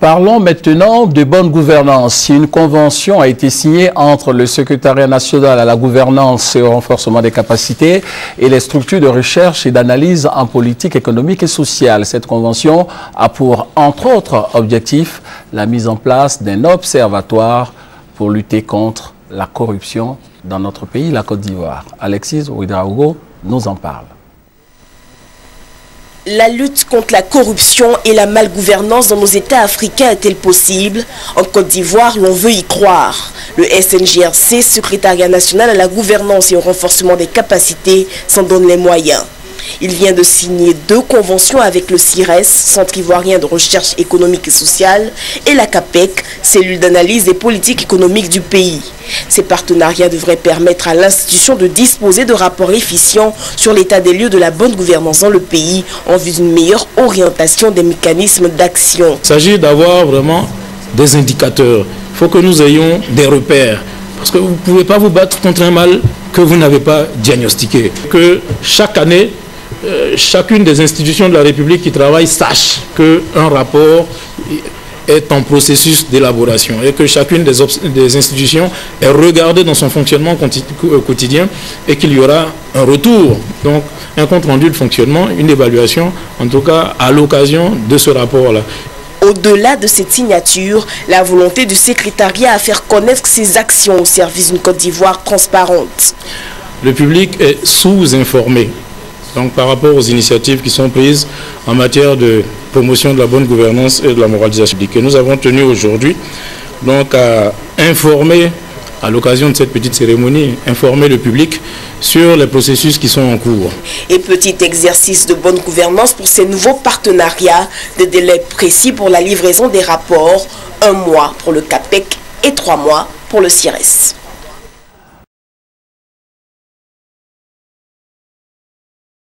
Parlons maintenant de bonne gouvernance. Une convention a été signée entre le Secrétariat national à la gouvernance et au renforcement des capacités et les structures de recherche et d'analyse en politique économique et sociale. Cette convention a pour, entre autres objectifs, la mise en place d'un observatoire pour lutter contre la corruption dans notre pays, la Côte d'Ivoire. Alexis Ouedraogo nous en parle. La lutte contre la corruption et la malgouvernance dans nos États africains est-elle possible? En Côte d'Ivoire, l'on veut y croire. Le SNGRC, Secrétariat national à la gouvernance et au renforcement des capacités, s'en donne les moyens. Il vient de signer 2 conventions avec le CIRES, Centre ivoirien de recherche économique et sociale, et la CAPEC, cellule d'analyse des politiques économiques du pays. Ces partenariats devraient permettre à l'institution de disposer de rapports efficients sur l'état des lieux de la bonne gouvernance dans le pays en vue d'une meilleure orientation des mécanismes d'action. Il s'agit d'avoir vraiment des indicateurs. Il faut que nous ayons des repères. Parce que vous ne pouvez pas vous battre contre un mal que vous n'avez pas diagnostiqué. Que chaque année, chacune des institutions de la République qui travaillent sache qu'un rapport est en processus d'élaboration et que chacune des institutions est regardée dans son fonctionnement quotidien et qu'il y aura un retour, donc un compte rendu de fonctionnement, une évaluation, en tout cas à l'occasion de ce rapport-là. Au-delà de cette signature, la volonté du secrétariat à faire connaître ses actions au service d'une Côte d'Ivoire transparente. Le public est sous-informé. Donc par rapport aux initiatives qui sont prises en matière de promotion de la bonne gouvernance et de la moralisation publique. Et nous avons tenu aujourd'hui donc à informer, à l'occasion de cette petite cérémonie, informer le public sur les processus qui sont en cours. Et petit exercice de bonne gouvernance pour ces nouveaux partenariats, des délais précis pour la livraison des rapports, 1 mois pour le CAPEC et 3 mois pour le CIRES.